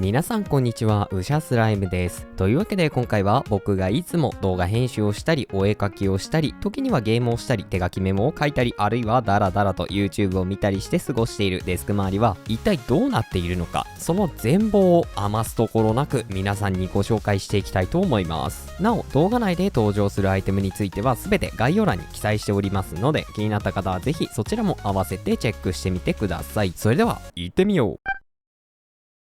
皆さんこんにちは、ウシャスライムです。というわけで今回は僕がいつも動画編集をしたり、お絵描きをしたり、時にはゲームをしたり、手書きメモを書いたり、あるいはダラダラと YouTube を見たりして過ごしているデスク周りは一体どうなっているのか、その全貌を余すところなく皆さんにご紹介していきたいと思います。なお、動画内で登場するアイテムについては全て概要欄に記載しておりますので、気になった方はぜひそちらも合わせてチェックしてみてください。それでは行ってみよう。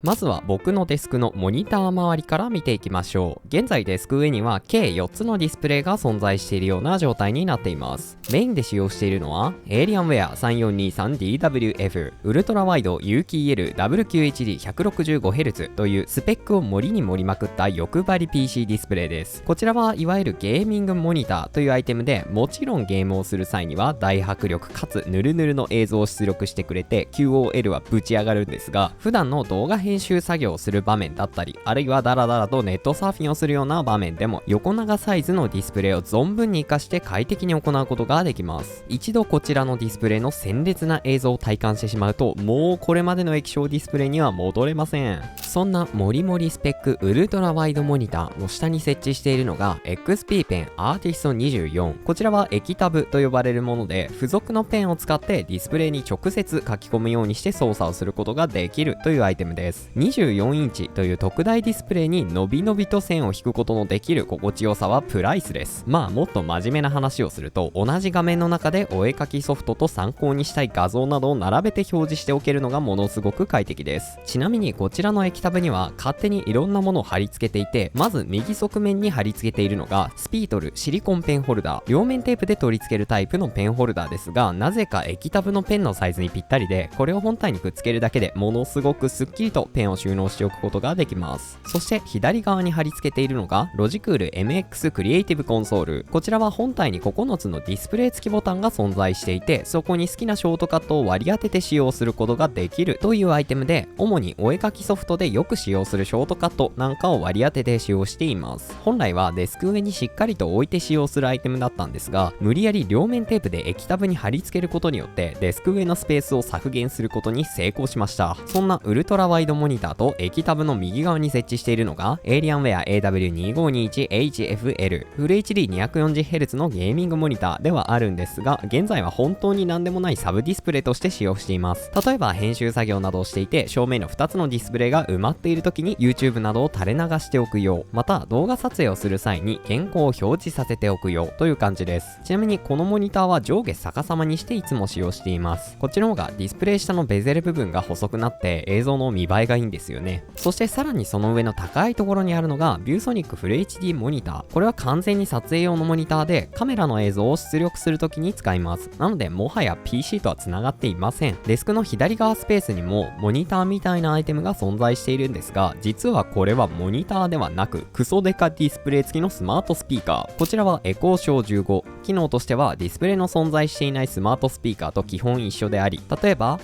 まずは僕のデスクのモニター周りから見ていきましょう。現在デスク上には計4つのディスプレイが存在しているような状態になっています。メインで使用しているのはエイリアンウェア 3423DWF ウルトラワイド有機 EL WQHD165Hz というスペックを盛りに盛りまくった欲張り PC ディスプレイです。こちらはいわゆるゲーミングモニターというアイテムで、もちろんゲームをする際には大迫力かつヌルヌルの映像を出力してくれて QOL はぶち上がるんですが、普段の動画編集作業をする場面だったり、あるいはダラダラとネットサーフィンをするような場面でも横長サイズのディスプレイを存分に活かして快適に行うことができます。一度こちらのディスプレイの鮮烈な映像を体感してしまうと、もうこれまでの液晶ディスプレイには戻れません。そんなモリモリスペックウルトラワイドモニターの下に設置しているのが XP ペンアーティスト24。こちらは液タブと呼ばれるもので、付属のペンを使ってディスプレイに直接書き込むようにして操作をすることができるというアイテムです。24インチという特大ディスプレイにのびのびと線を引くことのできる心地よさはプライスレス。まあもっと真面目な話をすると、同じ画面の中でお絵描きソフトと参考にしたい画像などを並べて表示しておけるのがものすごく快適です。ちなみにこちらの液タブには勝手にいろんなものを貼り付けていて、まず右側面に貼り付けているのがスピートルシリコンペンホルダー、両面テープで取り付けるタイプのペンホルダーですが、なぜか液タブのペンのサイズにぴったりで、これを本体にくっつけるだけでものすごくスッキリとペンを収納しておくことができます。そして左側に貼り付けているのがロジクール MX クリエイティブコンソール。こちらは本体に9つのディスプレイ付きボタンが存在していて、そこに好きなショートカットを割り当てて使用することができるというアイテムで、主にお絵描きソフトでよく使用するショートカットなんかを割り当てて使用しています。本来はデスク上にしっかりと置いて使用するアイテムだったんですが、無理やり両面テープで液タブに貼り付けることによってデスク上のスペースを削減することに成功しました。そんなウルトラワイドモニターと液タブの右側に設置しているのがエイリアンウェア AW2521HFL フル HD240Hz のゲーミングモニターではあるんですが、現在は本当に何でもないサブディスプレイとして使用しています。例えば編集作業などをしていて、正面の2つのディスプレイが埋まっている時に YouTube などを垂れ流しておくよう、また動画撮影をする際に原稿を表示させておくようという感じです。ちなみにこのモニターは上下逆さまにしていつも使用しています。こっちの方がディスプレイ下のベゼル部分が細くなって映像の見栄えがいいんですよね。そしてさらにその上の高いところにあるのがビューソニックフル HD モニター。これは完全に撮影用のモニターで、カメラの映像を出力するときに使います。なのでもはや PC とは繋がっていません。デスクの左側スペースにもモニターみたいなアイテムが存在しているんですが、実はこれはモニターではなくクソデカディスプレイ付きのスマートスピーカー。こちらはエコーショー15。機能としてはディスプレイの存在していないスマートスピーカーと基本一緒であり、例えば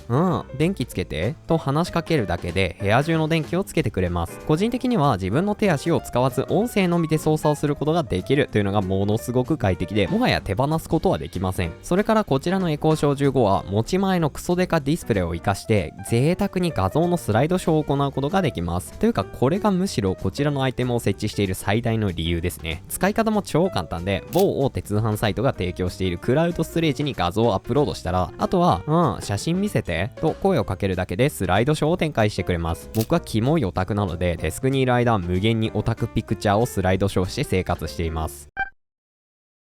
電気つけてと話しかけるだけで部屋中の電気をつけてくれます。個人的には自分の手足を使わず音声のみで操作をすることができるというのがものすごく快適で、もはや手放すことはできません。それからこちらのエコーショー15は持ち前のクソデカディスプレイを活かして贅沢に画像のスライドショーを行うことができます。というかこれがむしろこちらのアイテムを設置している最大の理由ですね。使い方も超簡単で、某大手通販サイトが提供しているクラウドストレージに画像をアップロードしたら、あとは写真見せてと声をかけるだけでスライドショーを展開してくれます。僕はキモいオタクなのでデスクにいる間は無限にオタクピクチャーをスライドショーして生活しています。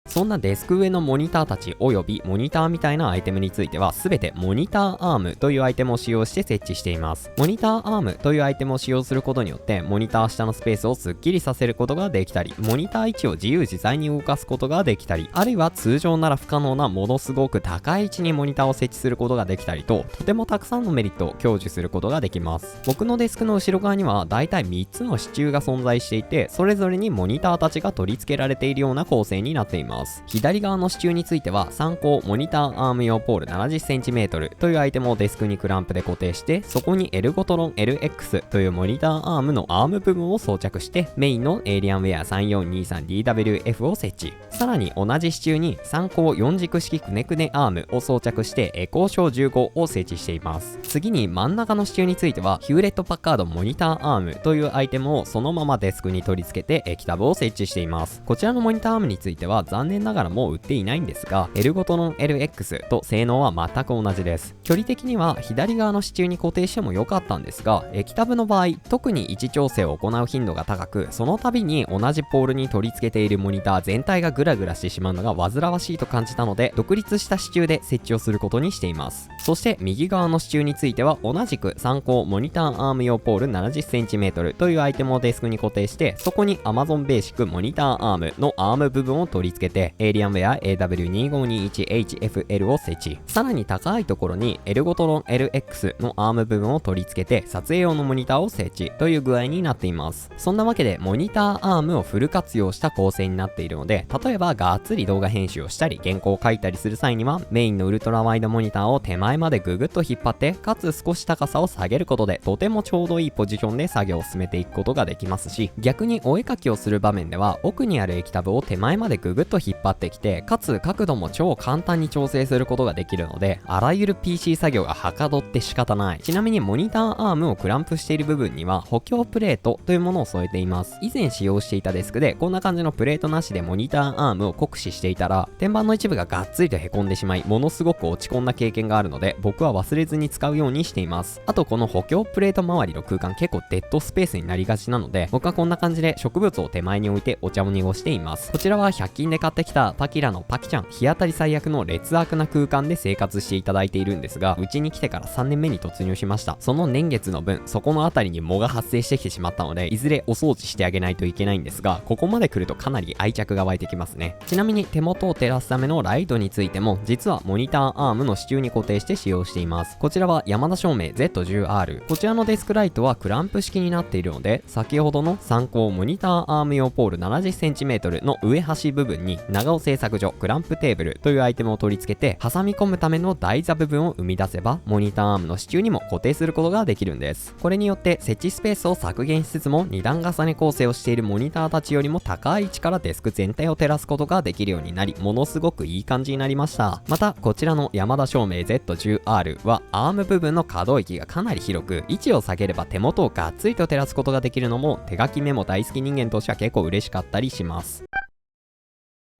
そんなデスク上のモニターたちおよびモニターみたいなアイテムについては全てモニターアームというアイテムを使用して設置しています。モニターアームというアイテムを使用することによってモニター下のスペースをスッキリさせることができたり、モニター位置を自由自在に動かすことができたり、あるいは通常なら不可能なものすごく高い位置にモニターを設置することができたりと、とてもたくさんのメリットを享受することができます。僕のデスクの後ろ側にはだいたい3つの支柱が存在していて、それぞれにモニターたちが取り付けられているような構成になっています。ます。左側の支柱については参考モニターアーム用ポール 70cm というアイテムをデスクにクランプで固定して、そこにエルゴトロン LX というモニターアームのアーム部分を装着して、メインのエイリアンウェア 3423DWF を設置。さらに同じ支柱に参考4軸式くねくねアームを装着してエコーショー15を設置しています。次に真ん中の支柱についてはヒューレットパッカードモニターアームというアイテムをそのままデスクに取り付けて液タブを設置しています。こちらのモニターアームについては残念ながらもう売っていないんですが、エルゴトロン LX と性能は全く同じです。距離的には左側の支柱に固定しても良かったんですが、液タブの場合特に位置調整を行う頻度が高く、その度に同じポールに取り付けているモニター全体がグラグラしてしまうのが煩わしいと感じたので、独立した支柱で設置をすることにしています。そして右側の支柱については同じく参考モニターアーム用ポール 70cm というアイテムをデスクに固定して、そこに Amazon ベーシックモニターアームのアーム部分を取り付けて、エイリアンウェア AW2521HFL を設置。さらに高いところにエルゴトロン LX のアーム部分を取り付けて、撮影用のモニターを設置という具合になっています。そんなわけでモニターアームをフル活用した構成になっているので、例えばがっつり動画編集をしたり原稿を書いたりする際には、メインのウルトラワイドモニターを手前までググッと引っ張って、かつ少し高さを下げることでとてもちょうどいいポジションで作業を進めていくことができますし、逆にお絵描きをする場面では奥にある液タブを手前までググッと引っ張ってきて、かつ角度も超簡単に調整することができるので、あらゆる PC 作業がはかどって仕方ない。ちなみにモニターアームをクランプしている部分には補強プレートというものを添えています。以前使用していたデスクでこんな感じのプレートなしでモニターアームを酷使していたら、天板の一部ががっつりとへこんでしまい、ものすごく落ち込んだ経験があるので、僕は忘れずに使うようにしています。あとこの補強プレート周りの空間結構デッドスペースになりがちなので、僕はこんな感じで植物を手前に置いてお茶を濁しています。こちらは100均で買ってきたパキラのパキちゃん。日当たり最悪の劣悪な空間で生活していただいているんですが、うちに来てから3年目に突入しました。その年月の分、そこのあたりに藻が発生してきてしまったので、いずれお掃除してあげないといけないんですが、ここまで来るとかなり愛着が湧いてきますね。ちなみに手元を照らすためのライトについても、実はモニターアームの支柱に固定して使用しています。こちらはヤマダ照明 Z10R。こちらのデスクライトはクランプ式になっているので、先ほどの参考モニターアーム用ポール 70cm の上端部分に長尾製作所クランプテーブルというアイテムを取り付けて、挟み込むための台座部分を生み出せば、モニターアームの支柱にも固定することができるんです。これによって設置スペースを削減しつつも、2段重ね構成をしているモニターたちよりも高い位置からデスク全体を照らすことができるようになり、ものすごくいい感じになりました。またこちらのヤマダ照明 Z10R はアーム部分の可動域がかなり広く、位置を下げれば手元をがっつりと照らすことができるのも、手書きメモ大好き人間としては結構嬉しかったりします。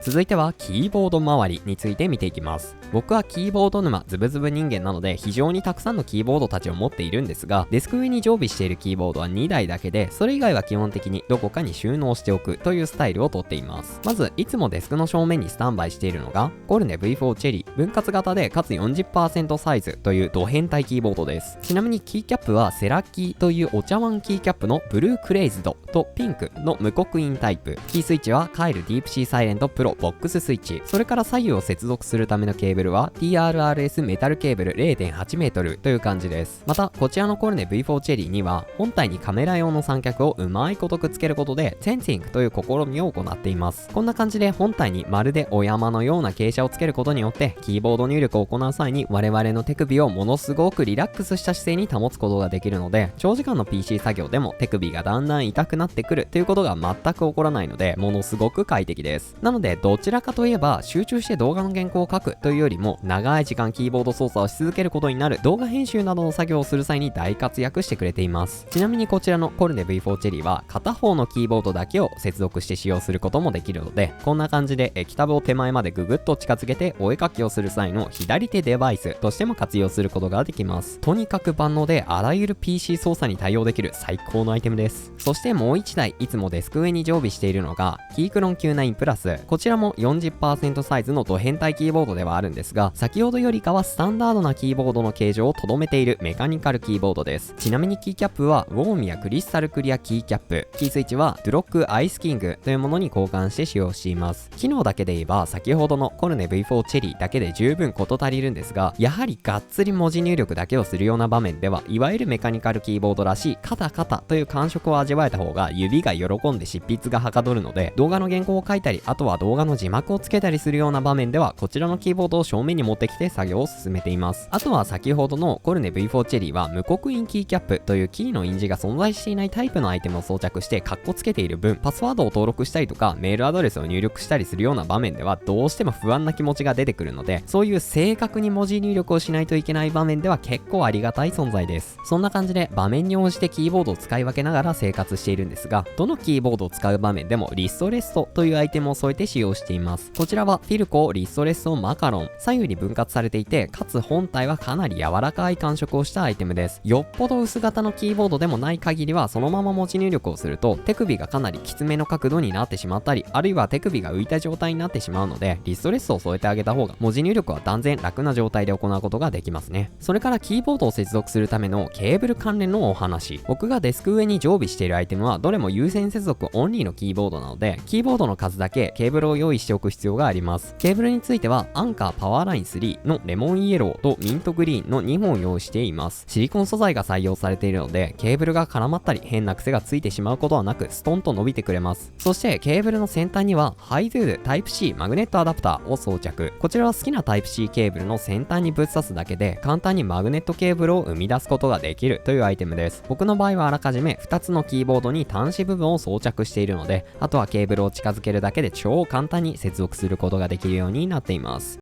続いてはキーボード周りについて見ていきます。僕はキーボード沼ズブズブ人間なので非常にたくさんのキーボードたちを持っているんですが、デスク上に常備しているキーボードは2台だけで、それ以外は基本的にどこかに収納しておくというスタイルをとっています。まずいつもデスクの正面にスタンバイしているのがコルネ V4 チェリー分割型でかつ 40% サイズというド変態キーボードです。ちなみにキーキャップはセラキーというお茶碗キーキャップのブルークレイズドとピンクの無刻印タイプ。キースイッチはカイルディープシーサイレントプロボックススイッチ。それから左右を接続するためのケーブルは TRRS メタルケーブル 0.8 メートルという感じです。またこちらのコルネ V4 チェリーには本体にカメラ用の三脚をうまいことくっつけることでセンシングという試みを行っています。こんな感じで本体にまるでお山のような傾斜をつけることによってキーボード入力を行う際に我々の手首をものすごくリラックスした姿勢に保つことができるので、長時間の PC 作業でも手首がだんだん痛くなってくるということが全く起こらないので、ものすごく快適です。なのでどちらかといえば集中して動画の原稿を書くというよりも長い時間キーボード操作をし続けることになる動画編集などの作業をする際に大活躍してくれています。ちなみにこちらのコルネ V4 チェリーは片方のキーボードだけを接続して使用することもできるので、こんな感じで液タブを手前までググッと近づけてお絵描きをする際の左手デバイスとしても活用することができます。とにかく万能であらゆる PC 操作に対応できる最高のアイテムです。そしてもう1台いつもデスク上に常備しているのがキークロン Q9 プラス。こちらも 40% サイズのド変態キーボードではあるんですが、先ほどよりかはスタンダードなキーボードの形状をとどめているメカニカルキーボードです。ちなみにキーキャップはウォーミアクリスタルクリアキーキャップ。キースイッチはドゥロックアイスキングというものに交換して使用しています。機能だけで言えば先ほどのコルネ V4 チェリーだけで十分事足りるんですが、やはりがっつり文字入力だけをするような場面では、いわゆるメカニカルキーボードらしいカタカタという感触を味わえた方が指が喜んで執筆がはかどるので、動画の原稿を書いたり、あとは動動画の字幕をつけたりするような場面ではこちらのキーボードを正面に持ってきて作業を進めています。あとは先ほどのコルネ V4 チェリーは無刻印キーキャップというキーの印字が存在していないタイプのアイテムを装着してカッコつけている分、パスワードを登録したりとかメールアドレスを入力したりするような場面ではどうしても不安な気持ちが出てくるので、そういう正確に文字入力をしないといけない場面では結構ありがたい存在です。そんな感じで場面に応じてキーボードを使い分けながら生活しているんですが、どのキーボードを使う場面でもリストレストというアイテムを添えて使用しています。こちらはフィルコリストレストマカロン、左右に分割されていて、かつ本体はかなり柔らかい感触をしたアイテムです。よっぽど薄型のキーボードでもない限りはそのまま文字入力をすると手首がかなりきつめの角度になってしまったり、あるいは手首が浮いた状態になってしまうので、リストレストを添えてあげた方が文字入力は断然楽な状態で行うことができますね。それからキーボードを接続するためのケーブル関連のお話。僕がデスク上に常備しているアイテムはどれも有線接続オンリーのキーボードなので、キーボードの数だけケーブルを用意しておく必要があります。ケーブルについてはアンカーパワーライン3のレモンイエローとミントグリーンの2本用意しています。シリコン素材が採用されているので、ケーブルが絡まったり変な癖がついてしまうことはなく、ストンと伸びてくれます。そしてケーブルの先端にはハイズールタイプ C マグネットアダプターを装着。こちらは好きなタイプ C ケーブルの先端にぶっ刺すだけで簡単にマグネットケーブルを生み出すことができるというアイテムです。僕の場合はあらかじめ2つのキーボードに端子部分を装着しているので、あとはケーブルを近づけるだけで超簡単に接続することができるようになっています。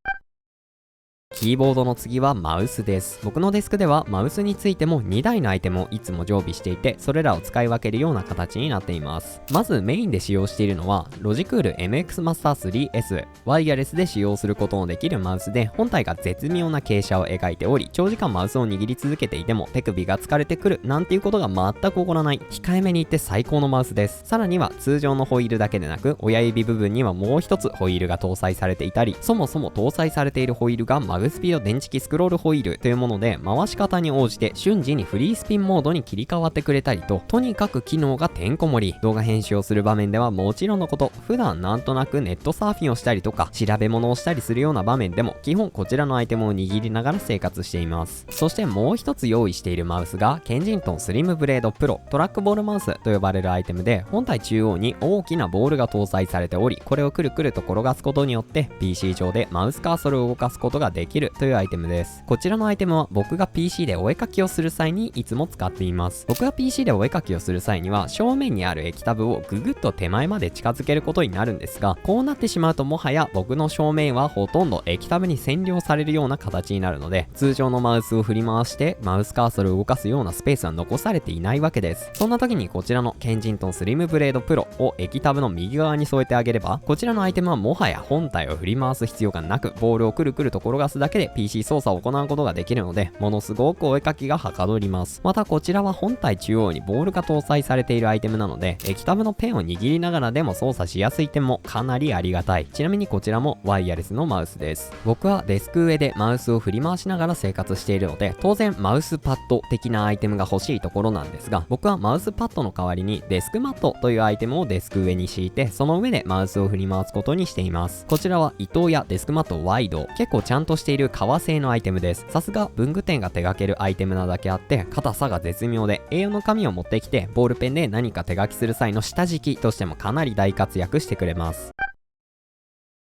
キーボードの次はマウスです。僕のデスクではマウスについても2台のアイテムをいつも常備していて、それらを使い分けるような形になっています。まずメインで使用しているのはロジクール MX マスター 3S、 ワイヤレスで使用することのできるマウスで、本体が絶妙な傾斜を描いており、長時間マウスを握り続けていても手首が疲れてくるなんていうことが全く起こらない、控えめに言って最高のマウスです。さらには通常のホイールだけでなく、親指部分にはもう一つホイールが搭載されていたり、そもそも搭載されているホイールがマグスピード電池スクロールホイールというもので、回し方に応じて瞬時にフリースピンモードに切り替わってくれたりと、とにかく機能がてんこ盛り。動画編集をする場面ではもちろんのこと、普段なんとなくネットサーフィンをしたりとか調べ物をしたりするような場面でも基本こちらのアイテムを握りながら生活しています。そしてもう一つ用意しているマウスがケンジントンスリムブレードプロトラックボールマウスと呼ばれるアイテムで、本体中央に大きなボールが搭載されており、これをくるくると転がすことによって PC 上でマウスカーソルを動かすことができるというアイテムです。こちらのアイテムは僕が PC でお絵描きをする際にいつも使っています。僕が PC でお絵描きをする際には正面にある液タブをぐぐっと手前まで近づけることになるんですが、こうなってしまうともはや僕の正面はほとんど液タブに占領されるような形になるので、通常のマウスを振り回してマウスカーソルを動かすようなスペースは残されていないわけです。そんな時にこちらのケンジントンスリムブレードプロを液タブの右側に添えてあげれば、こちらのアイテムはもはや本体を振り回す必要がなく、ボールをくるくると転がすだけで PC 操作を行うことができるので、ものすごくお絵描きがはかどります。またこちらは本体中央にボールが搭載されているアイテムなので、液タブのペンを握りながらでも操作しやすい点もかなりありがたい。ちなみにこちらもワイヤレスのマウスです。僕はデスク上でマウスを振り回しながら生活しているので、当然マウスパッド的なアイテムが欲しいところなんですが、僕はマウスパッドの代わりにデスクマットというアイテムをデスク上に敷いて、その上でマウスを振り回すことにしています。こちらは伊藤屋デスクマットワイド、結構ちゃんとしている革製のアイテムです。さすが文具店が手掛けるアイテムなだけあって硬さが絶妙で、A4 の紙を持ってきてボールペンで何か手書きする際の下敷きとしてもかなり大活躍してくれます。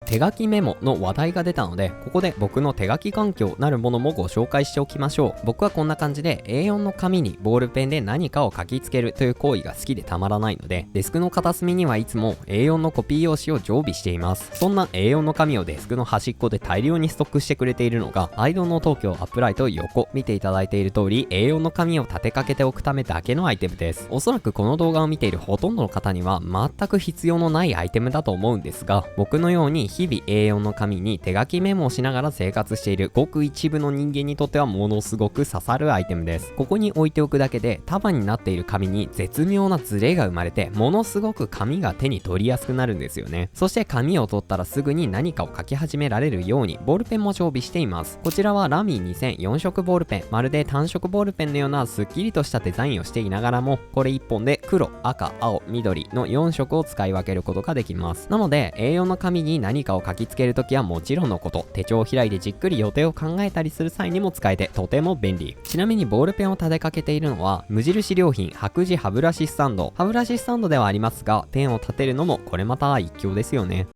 手書きメモの話題が出たので、ここで僕の手書き環境なるものもご紹介しておきましょう。僕はこんな感じで A4 の紙にボールペンで何かを書き付けるという行為が好きでたまらないので、デスクの片隅にはいつも A4 のコピー用紙を常備しています。そんな A4 の紙をデスクの端っこで大量にストックしてくれているのがアイドンの東京アップライト横。見ていただいている通り A4 の紙を立てかけておくためだけのアイテムです。おそらくこの動画を見ているほとんどの方には全く必要のないアイテムだと思うんですが、僕のように日々 A4 の紙に手書きメモをしながら生活しているごく一部の人間にとってはものすごく刺さるアイテムです。ここに置いておくだけで束になっている紙に絶妙なズレが生まれて、ものすごく紙が手に取りやすくなるんですよね。そして紙を取ったらすぐに何かを書き始められるようにボールペンも常備しています。こちらはラミー2004色ボールペン、まるで単色ボールペンのようなすっきりとしたデザインをしていながらも、これ1本で黒、赤、青、緑の4色を使い分けることができます。なので A4 の紙に何かを書き付けるときはもちろんのこと、手帳を開いてじっくり予定を考えたりする際にも使えてとても便利。ちなみにボールペンを立てかけているのは無印良品白磁歯ブラシスタンド。歯ブラシスタンドではありますが、ペンを立てるのもこれまた一興ですよね。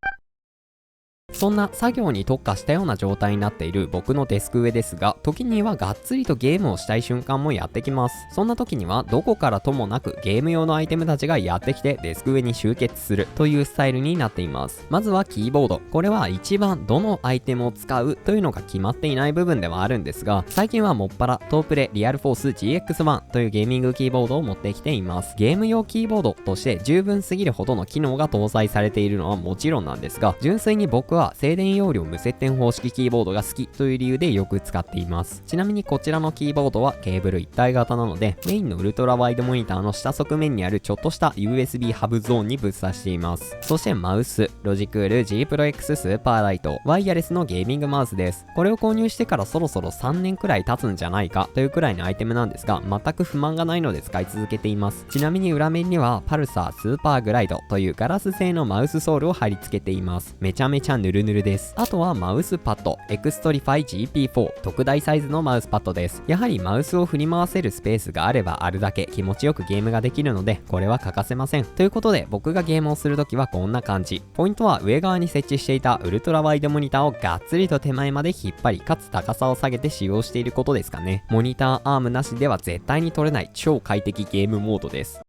そんな作業に特化したような状態になっている僕のデスク上ですが、時にはがっつりとゲームをしたい瞬間もやってきます。そんな時にはどこからともなくゲーム用のアイテムたちがやってきてデスク上に集結するというスタイルになっています。まずはキーボード。これは一番どのアイテムを使うというのが決まっていない部分ではあるんですが、最近はもっぱらトープレリアルフォース GX1 というゲーミングキーボードを持ってきています。ゲーム用キーボードとして十分すぎるほどの機能が搭載されているのはもちろんなんですが、純粋に僕は静電容量無接点方式キーボードが好きという理由でよく使っています。ちなみにこちらのキーボードはケーブル一体型なので、メインのウルトラワイドモニターの下側面にあるちょっとした USB ハブゾーンにぶっ刺しています。そしてマウス、ロジクール G Pro X スーパーライト、ワイヤレスのゲーミングマウスです。これを購入してからそろそろ3年くらい経つんじゃないかというくらいのアイテムなんですが、全く不満がないので使い続けています。ちなみに裏面にはパルサースーパーグライドというガラス製のマウスソールを貼り付けています。めちゃめちゃヌルヌルです。あとはマウスパッド、エクストリファイ GP4 特大サイズのマウスパッドです。やはりマウスを振り回せるスペースがあればあるだけ気持ちよくゲームができるので、これは欠かせません。ということで僕がゲームをするときはこんな感じ。ポイントは上側に設置していたウルトラワイドモニターをがっつりと手前まで引っ張り、かつ高さを下げて使用していることですかね。モニターアームなしでは絶対に撮れない超快適ゲームモードです。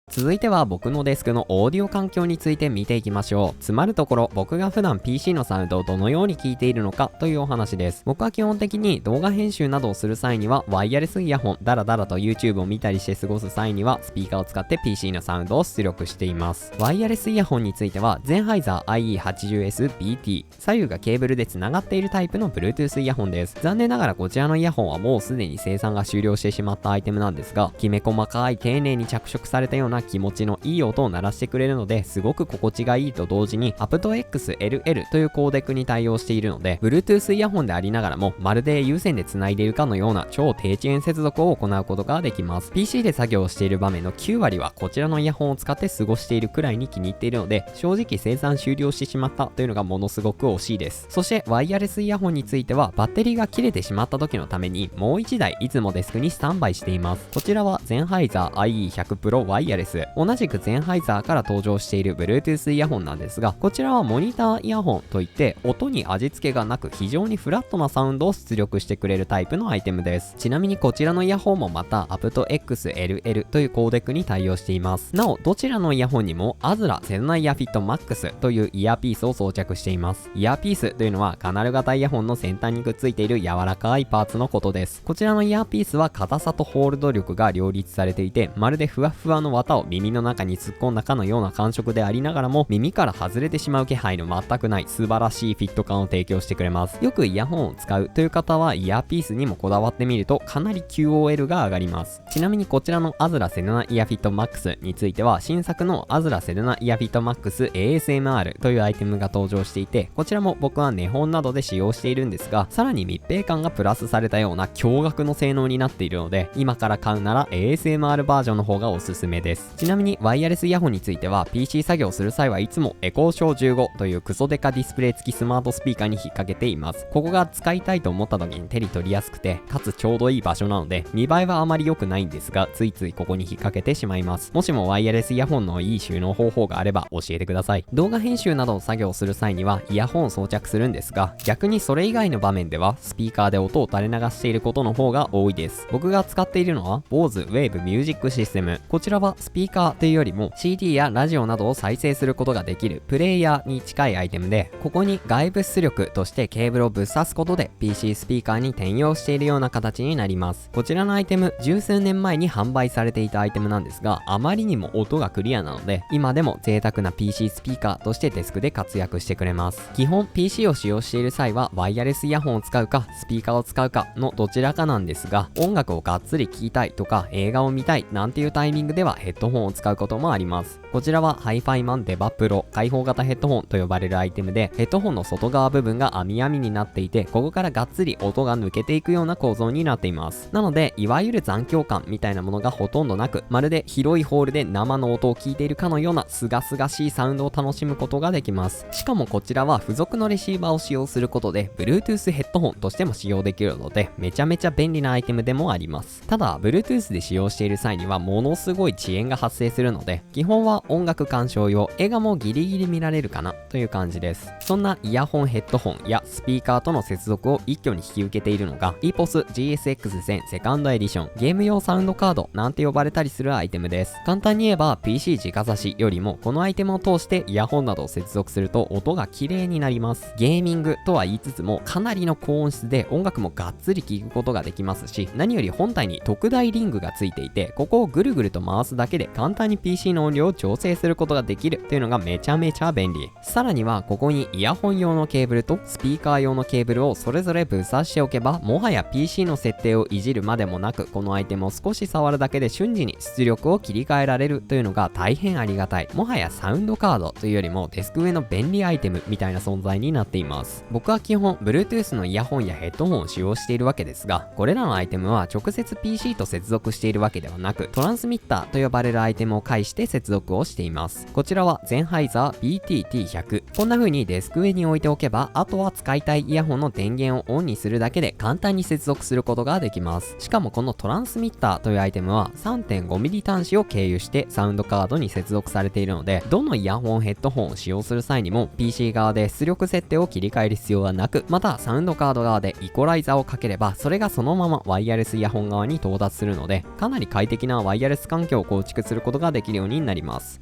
続いては僕のデスクのオーディオ環境について見ていきましょう。つまるところ、僕が普段 PC のサウンドをどのように聞いているのかというお話です。僕は基本的に動画編集などをする際にはワイヤレスイヤホン、ダラダラと YouTube を見たりして過ごす際にはスピーカーを使って PC のサウンドを出力しています。ワイヤレスイヤホンについてはゼンハイザー IE80SBT、左右がケーブルでつながっているタイプの Bluetooth イヤホンです。残念ながらこちらのイヤホンはもうすでに生産が終了してしまったアイテムなんですが、きめ細かい丁寧に着色されたような気持ちのいい音を鳴らしてくれるのですごく心地がいいと同時に aptX LL というコーデックに対応しているので Bluetooth イヤホンでありながらもまるで有線で繋いでいるかのような超低遅延接続を行うことができます。 PC で作業をしている場面の9割はこちらのイヤホンを使って過ごしているくらいに気に入っているので、正直生産終了してしまったというのがものすごく惜しいです。そしてワイヤレスイヤホンについてはバッテリーが切れてしまった時のためにもう1台いつもデスクにスタンバイしています。こちらはゼンハイザー IE100 Pro ワイヤレス、同じくゼンハイザーから登場している Bluetooth イヤホンなんですが、こちらはモニターイヤホンといって音に味付けがなく非常にフラットなサウンドを出力してくれるタイプのアイテムです。ちなみにこちらのイヤホンもまた aptX LL というコーデックに対応しています。なおどちらのイヤホンにもアズラセルナイヤフィット MAX というイヤーピースを装着しています。イヤーピースというのはカナル型イヤホンの先端にくっついている柔らかいパーツのことです。こちらのイヤーピースは硬さとホールド力が両立されていて、まるでふわふわの綿を耳の中に突っ込んだかのような感触でありながらも耳から外れてしまう気配の全くない素晴らしいフィット感を提供してくれます。よくイヤホンを使うという方はイヤーピースにもこだわってみるとかなり QOL が上がります。ちなみにこちらのアズラセルナイヤフィット MAX については新作のアズラセルナイヤフィット MAX ASMR というアイテムが登場していて、こちらも僕はネホンなどで使用しているんですが、さらに密閉感がプラスされたような驚愕の性能になっているので、今から買うなら ASMR バージョンの方がおすすめです。ちなみにワイヤレスイヤホンについては PC 作業する際はいつもエコーショー15というクソデカディスプレイ付きスマートスピーカーに引っ掛けています。ここが使いたいと思った時に手に取りやすくてかつちょうどいい場所なので見栄えはあまり良くないんですが、ついついここに引っ掛けてしまいます。もしもワイヤレスイヤホンのいい収納方法があれば教えてください。動画編集などを作業する際にはイヤホンを装着するんですが、逆にそれ以外の場面ではスピーカーで音を垂れ流していることの方が多いです。僕が使っているのは BOSE Wave Music System。こちらはスピーカーというよりも CD やラジオなどを再生することができるプレイヤーに近いアイテムで、ここに外部出力としてケーブルをぶっ刺すことで PC スピーカーに転用しているような形になります。こちらのアイテム十数年前に販売されていたアイテムなんですが、あまりにも音がクリアなので今でも贅沢な PC スピーカーとしてデスクで活躍してくれます。基本 PC を使用している際はワイヤレスイヤホンを使うかスピーカーを使うかのどちらかなんですが、音楽をがっつり聴きたいとか映画を見たいなんていうタイミングではヘッドホンを使うこともあります。こちらはハイファイマンデバプロ開放型ヘッドホンと呼ばれるアイテムで、ヘッドホンの外側部分が網網になっていて、ここからがっつり音が抜けていくような構造になっています。なのでいわゆる残響感みたいなものがほとんどなく、まるで広いホールで生の音を聞いているかのようなすがすがしいサウンドを楽しむことができます。しかもこちらは付属のレシーバーを使用することで Bluetooth ヘッドホンとしても使用できるので、めちゃめちゃ便利なアイテムでもあります。ただ Bluetooth で使用している際にはものすごい遅延が発生するので、基本はは音楽鑑賞用、映画もギリギリ見られるかなという感じです。そんなイヤホンヘッドホンやスピーカーとの接続を一挙に引き受けているのが EPOS GSX1000 セカンドエディション、ゲーム用サウンドカードなんて呼ばれたりするアイテムです。簡単に言えば PC 直差しよりもこのアイテムを通してイヤホンなどを接続すると音が綺麗になります。ゲーミングとは言いつつもかなりの高音質で音楽もがっつり聴くことができますし、何より本体に特大リングがついていて、ここをぐるぐると回すだけで簡単に PC の音量を調整することができるというのがめちゃめちゃ便利。さらにはここにイヤホン用のケーブルとスピーカー用のケーブルをそれぞれぶっ刺しておけば、もはや PC の設定をいじるまでもなく、このアイテムを少し触るだけで瞬時に出力を切り替えられるというのが大変ありがたい。もはやサウンドカードというよりもデスク上の便利アイテムみたいな存在になっています。僕は基本 Bluetooth のイヤホンやヘッドホンを使用しているわけですが、これらのアイテムは直接 PC と接続しているわけではなく、トランスミッターと呼ばれるアイテムを介して接続をしています。こちらはゼンハイザー BT-T100。こんな風にデスク上に置いておけば、あとは使いたいイヤホンの電源をオンにするだけで簡単に接続することができます。しかもこのトランスミッターというアイテムは 3.5mm 端子を経由してサウンドカードに接続されているので、どのイヤホンヘッドホンを使用する際にも PC 側で出力設定を切り替える必要はなく、またサウンドカード側でイコライザーをかければそれがそのままワイヤレスイヤホン側に到達するので、かなり快適なワイヤレス環境を構築することができるようになります。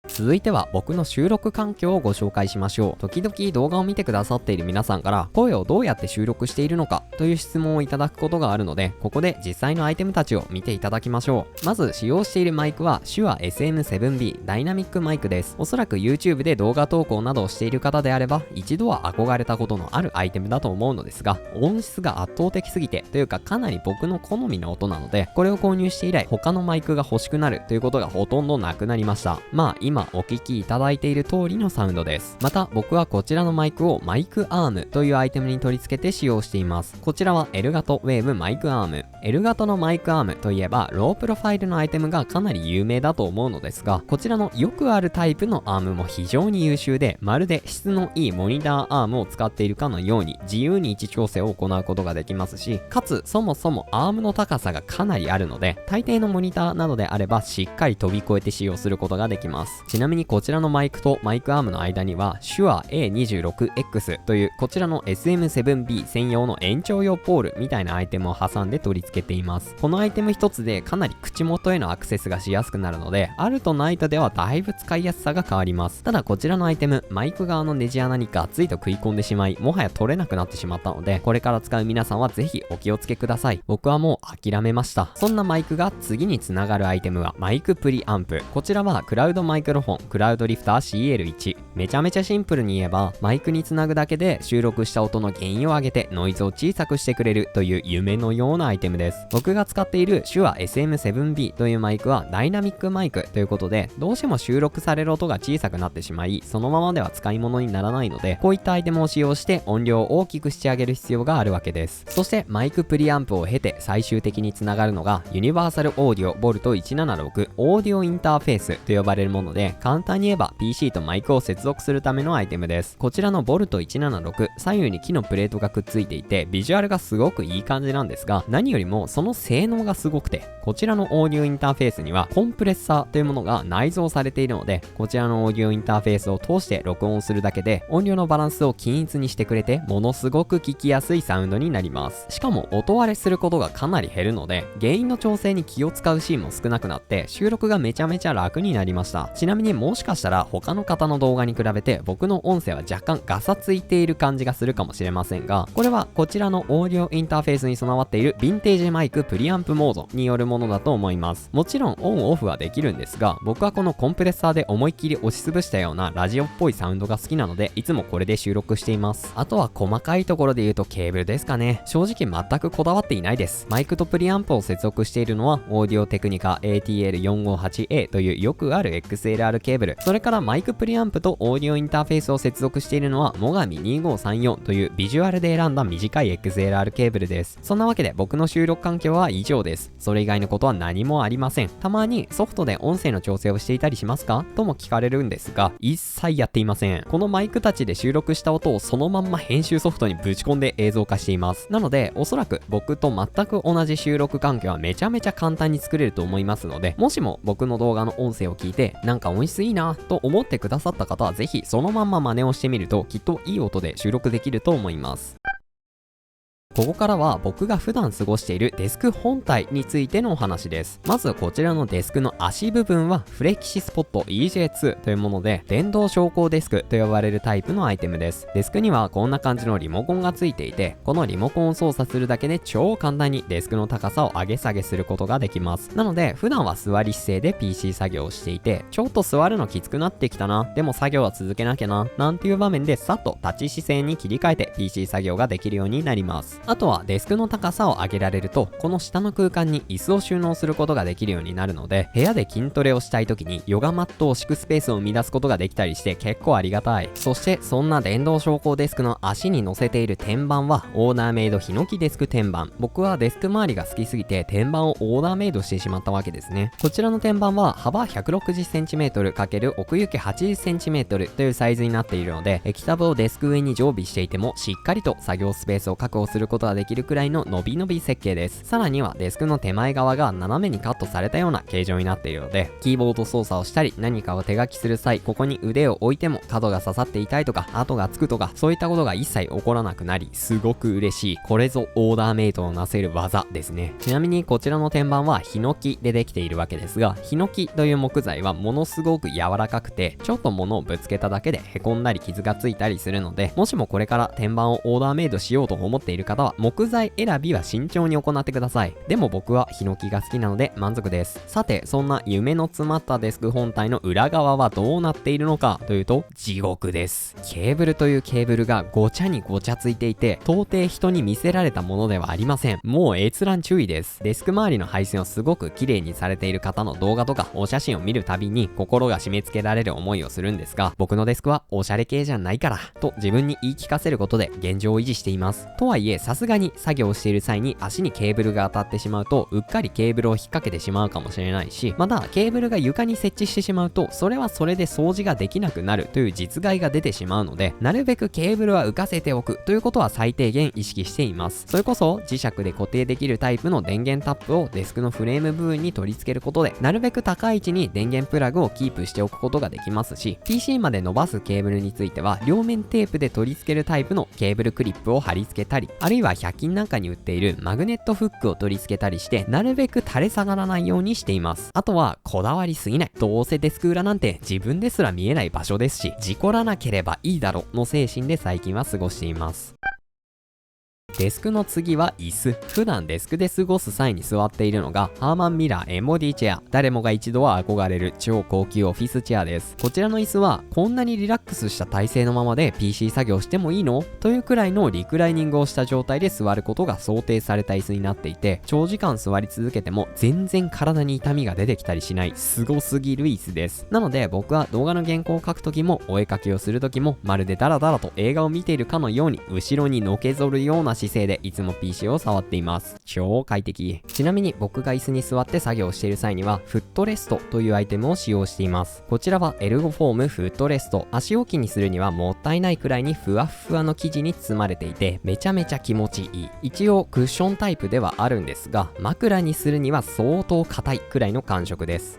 続いては僕の収録環境をご紹介しましょう。時々動画を見てくださっている皆さんから声をどうやって収録しているのかという質問をいただくことがあるので、ここで実際のアイテムたちを見ていただきましょう。まず使用しているマイクは手話 SM7B ダイナミックマイクです。おそらく YouTube で動画投稿などをしている方であれば一度は憧れたことのあるアイテムだと思うのですが、音質が圧倒的すぎてというかかなり僕の好みの音なので、これを購入して以来他のマイクが欲しくなるということがほとんどなくなりました。まあ今お聞きいただいている通りのサウンドです。また僕はこちらのマイクをマイクアームというアイテムに取り付けて使用しています。こちらはエルガトウェーブマイクアーム。エルガトのマイクアームといえばロープロファイルのアイテムがかなり有名だと思うのですが、こちらのよくあるタイプのアームも非常に優秀で、まるで質のいいモニターアームを使っているかのように自由に位置調整を行うことができますし、かつそもそもアームの高さがかなりあるので、大抵のモニターなどであればしっかり飛び越えて使用することができます。ちなみにこちらのマイクとマイクアームの間には手話 A26X というこちらの SM7B 専用の延長用ポールみたいなアイテムを挟んで取り付けています。このアイテム一つでかなり口元へのアクセスがしやすくなるので、あるとないとではだいぶ使いやすさが変わります。ただこちらのアイテム、マイク側のネジ穴にがっつりと食い込んでしまい、もはや取れなくなってしまったので、これから使う皆さんはぜひお気をつけください。僕はもう諦めました。そんなマイクが次につながるアイテムはマイクプリアンプ。こちらはクラウドマイクロフォンクラウドリフター CL1。めちゃめちゃシンプルに言えば、マイクにつなぐだけで収録した音の原因を上げてノイズを小さくしてくれるという夢のようなアイテムです。僕が使っている手話 SM7B というマイクはダイナミックマイクということで、どうしても収録される音が小さくなってしまい、そのままでは使い物にならないので、こういったアイテムを使用して音量を大きくしてあげる必要があるわけです。そしてマイクプリアンプを経て最終的につながるのがユニバーサルオーディオボルト176オーディオインターフェースと呼ばれるもので、簡単に言えば PC とマイクを接続するためのアイテムです。こちらのボルト176、左右に木のプレートがくっついていてビジュアルがすごくいい感じなんですが、何よりもその性能がすごくて、こちらのオーディオインターフェースにはコンプレッサーというものが内蔵されているので、こちらのオーディオインターフェースを通して録音するだけで音量のバランスを均一にしてくれて、ものすごく聞きやすいサウンドになります。しかも音割れすることがかなり減るので、原因の調整に気を使うシーンも少なくなって収録がめちゃめちゃ楽になりました。ちなみにもしかしたら他の方の動画に比べて僕の音声は若干ガサついている感じがするかもしれませんが、これはこちらのオーディオインターフェースに備わっているヴィンテージマイクプリアンプモードによるものだと思います。もちろんオンオフはできるんですが、僕はこのコンプレッサーで思いっきり押しつぶしたようなラジオっぽいサウンドが好きなので、いつもこれで収録しています。あとは細かいところで言うとケーブルですかね。正直全くこだわっていないです。マイクとプリアンプを接続しているのはオーディオテクニカ ATL458A というよくある XLR XLR ケーブル、それからマイクプリアンプとオーディオインターフェースを接続しているのは最上2534というビジュアルで選んだ短い XLR ケーブルです。そんなわけで僕の収録環境は以上です。それ以外のことは何もありません。たまにソフトで音声の調整をしていたりしますかとも聞かれるんですが、一切やっていません。このマイクたちで収録した音をそのまんま編集ソフトにぶち込んで映像化しています。なのでおそらく僕と全く同じ収録環境はめちゃめちゃ簡単に作れると思いますので、もしも僕の動画の音声を聞いてなんか音質いいなと思ってくださった方はぜひそのまんま真似をしてみるときっといい音で収録できると思います。ここからは僕が普段過ごしているデスク本体についてのお話です。まずこちらのデスクの足部分はフレキシスポット EJ2 というもので、電動昇降デスクと呼ばれるタイプのアイテムです。デスクにはこんな感じのリモコンがついていて、このリモコンを操作するだけで超簡単にデスクの高さを上げ下げすることができます。なので普段は座り姿勢で PC 作業をしていて、ちょっと座るのきつくなってきたな、でも作業は続けなきゃな、なんていう場面でさっと立ち姿勢に切り替えて PC 作業ができるようになります。あとはデスクの高さを上げられると、この下の空間に椅子を収納することができるようになるので、部屋で筋トレをしたい時にヨガマットを敷くスペースを生み出すことができたりして結構ありがたい。そしてそんな電動昇降デスクの足に乗せている天板はオーダーメイドヒノキデスク天板。僕はデスク周りが好きすぎて天板をオーダーメイドしてしまったわけですね。こちらの天板は幅 160cm× 奥行き 80cm というサイズになっているので、液タブをデスク上に常備していてもしっかりと作業スペースを確保することができるくらいの伸び伸び設計です。さらにはデスクの手前側が斜めにカットされたような形状になっているので、キーボード操作をしたり何かを手書きする際、ここに腕を置いても角が刺さって痛いとか跡がつくとか、そういったことが一切起こらなくなり、すごく嬉しい。これぞオーダーメイドをなせる技ですね。ちなみにこちらの天板はヒノキでできているわけですが、ヒノキという木材はものすごく柔らかくて、ちょっと物をぶつけただけでへこんだり傷がついたりするので、もしもこれから天板をオーダーメイドしようと思っている方は木材選びは慎重に行ってください。でも僕はヒノキが好きなので満足です。さて、そんな夢の詰まったデスク本体の裏側はどうなっているのかというと、地獄です。ケーブルというケーブルがごちゃにごちゃついていて、到底人に見せられたものではありません。もう閲覧注意です。デスク周りの配線をすごく綺麗にされている方の動画とかお写真を見るたびに心が締め付けられる思いをするんですが、僕のデスクはおしゃれ系じゃないからと自分に言い聞かせることで現状を維持しています。とはいえさすがに作業をしている際に足にケーブルが当たってしまうと、うっかりケーブルを引っ掛けてしまうかもしれないし、またケーブルが床に設置してしまうと、それはそれで掃除ができなくなるという実害が出てしまうので、なるべくケーブルは浮かせておくということは最低限意識しています。それこそ磁石で固定できるタイプの電源タップをデスクのフレーム部分に取り付けることで、なるべく高い位置に電源プラグをキープしておくことができますし、 PC まで伸ばすケーブルについては両面テープで取り付けるタイプのケーブルクリップを貼り付けたり、あるいは100均なんかに売っているマグネットフックを取り付けたりして、なるべく垂れ下がらないようにしています。あとはこだわりすぎない。どうせデスク裏なんて自分ですら見えない場所ですし、事故らなければいいだろの精神で最近は過ごしています。デスクの次は椅子。普段デスクで過ごす際に座っているのがハーマンミラーエンボディチェア。誰もが一度は憧れる超高級オフィスチェアです。こちらの椅子はこんなにリラックスした体勢のままで PC 作業してもいいのというくらいのリクライニングをした状態で座ることが想定された椅子になっていて、長時間座り続けても全然体に痛みが出てきたりしないすごすぎる椅子です。なので僕は動画の原稿を書くときもお絵描きをするときも、まるでダラダラと映画を見ているかのように後ろにのけぞるような姿勢でいつも PC を触っています。超快適。ちなみに僕が椅子に座って作業している際にはフットレストというアイテムを使用しています。こちらはエルゴフォームフットレスト。足置きにするにはもったいないくらいにふわふわの生地に包まれていて、めちゃめちゃ気持ちいい。一応クッションタイプではあるんですが、枕にするには相当硬いくらいの感触です。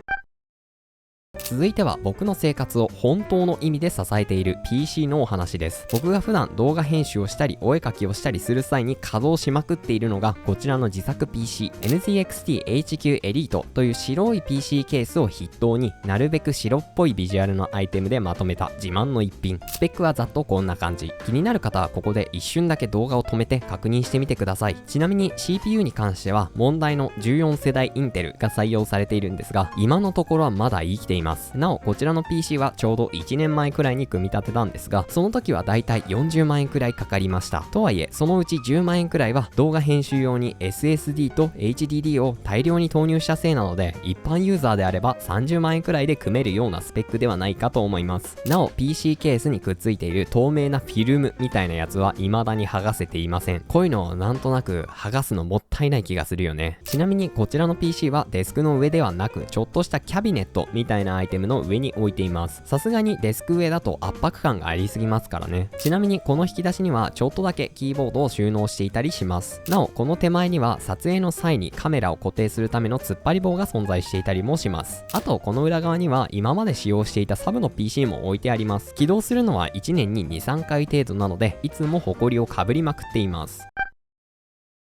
続いては僕の生活を本当の意味で支えている PC のお話です。僕が普段動画編集をしたりお絵描きをしたりする際に稼働しまくっているのがこちらの自作 PC NZXT HQ Elite という白い PC ケースを筆頭に、なるべく白っぽいビジュアルのアイテムでまとめた自慢の一品。スペックはざっとこんな感じ。気になる方はここで一瞬だけ動画を止めて確認してみてください。ちなみに CPU に関しては問題の14世代インテルが採用されているんですが、今のところはまだ生きています。。なお、こちらの PC はちょうど1年前くらいに組み立てたんですが、その時はだいたい40万円くらいかかりました。とはいえ、そのうち10万円くらいは動画編集用に SSD と HDD を大量に投入したせいなので、一般ユーザーであれば30万円くらいで組めるようなスペックではないかと思います。なお、PC ケースにくっついている透明なフィルムみたいなやつは未だに剥がせていません。こういうのをなんとなく剥がすのもったいない気がするよね。ちなみにこちらの PC はデスクの上ではなく、ちょっとしたキャビネットみたいなアイテムの上に置いています。さすがにデスク上だと圧迫感がありすぎますからね。ちなみにこの引き出しにはちょっとだけキーボードを収納していたりします。なお、この手前には撮影の際にカメラを固定するための突っ張り棒が存在していたりもします。あと、この裏側には今まで使用していたサブの PC も置いてあります。起動するのは1年に 2,3 回程度なので、いつもホコリをかぶりまくっています。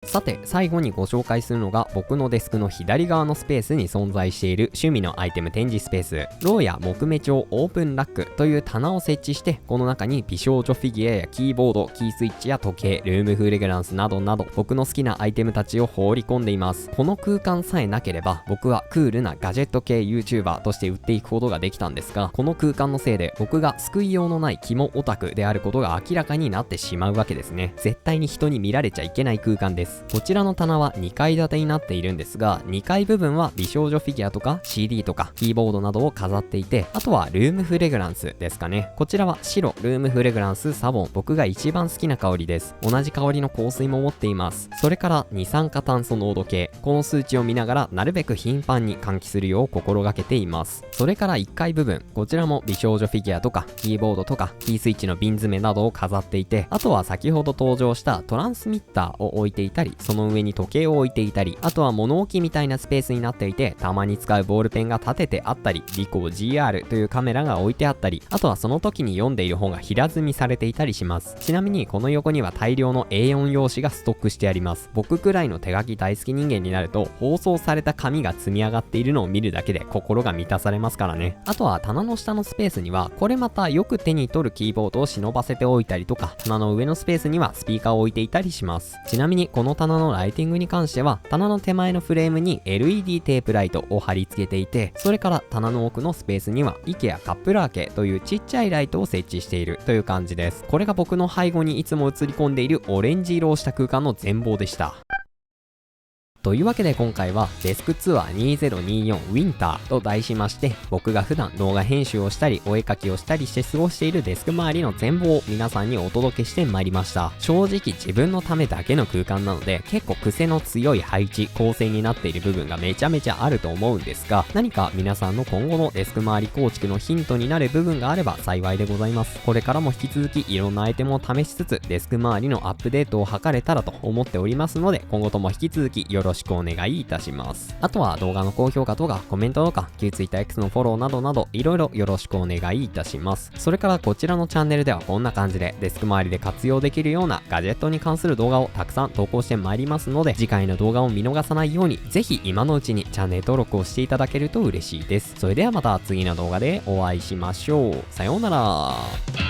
さて、最後にご紹介するのが僕のデスクの左側のスペースに存在している趣味のアイテム展示スペース、ローや木目調オープンラックという棚を設置して、この中に美少女フィギュアやキーボード、キースイッチや時計、ルームフレグランスなどなど僕の好きなアイテムたちを放り込んでいます。この空間さえなければ僕はクールなガジェット系 YouTuber として売っていくことができたんですが、この空間のせいで僕が救いようのない肝オタクであることが明らかになってしまうわけですね。絶対に人に見られちゃいけない空間です。こちらの棚は2階建てになっているんですが、2階部分は美少女フィギュアとか CD とかキーボードなどを飾っていて、あとはルームフレグランスですかね。こちらは白ルームフレグランスサボン、僕が一番好きな香りです。同じ香りの香水も持っています。それから二酸化炭素濃度計、この数値を見ながらなるべく頻繁に換気するよう心がけています。それから1階部分、こちらも美少女フィギュアとかキーボードとかキースイッチの瓶詰めなどを飾っていて、あとは先ほど登場したトランスミッターを置いていたり、その上に時計を置いていたり、あとは物置みたいなスペースになっていて、たまに使うボールペンが立ててあったり、リコー GR というカメラが置いてあったり、あとはその時に読んでいる本が平積みされていたりします。ちなみにこの横には大量の A4 用紙がストックしてあります。僕くらいの手書き大好き人間になると、包装された紙が積み上がっているのを見るだけで心が満たされますからね。あとは棚の下のスペースには、これまたよく手に取るキーボードを忍ばせておいたりとか、棚の上のスペースにはスピーカーを置いていたりします。ちなみにこの棚のライティングに関しては、棚の手前のフレームに LED テープライトを貼り付けていて、それから棚の奥のスペースには IKEA カップラーケというちっちゃいライトを設置しているという感じです。これが僕の背後にいつも映り込んでいるオレンジ色をした空間の全貌でした。というわけで今回はデスクツアー2024ウィンターと題しまして、僕が普段動画編集をしたりお絵描きをしたりして過ごしているデスク周りの全貌を皆さんにお届けしてまいりました。正直自分のためだけの空間なので、結構癖の強い配置構成になっている部分がめちゃめちゃあると思うんですが、何か皆さんの今後のデスク周り構築のヒントになる部分があれば幸いでございます。これからも引き続きいろんなアイテムを試しつつデスク周りのアップデートを図れたらと思っておりますので、今後とも引き続きよろしくお願いいたします。あとは動画の高評価とかコメントとか旧 TwitterX のフォローなどなどいろいろよろしくお願いいたします。それからこちらのチャンネルではこんな感じでデスク周りで活用できるようなガジェットに関する動画をたくさん投稿してまいりますので、次回の動画を見逃さないようにぜひ今のうちにチャンネル登録をしていただけると嬉しいです。それではまた次の動画でお会いしましょう。さようなら。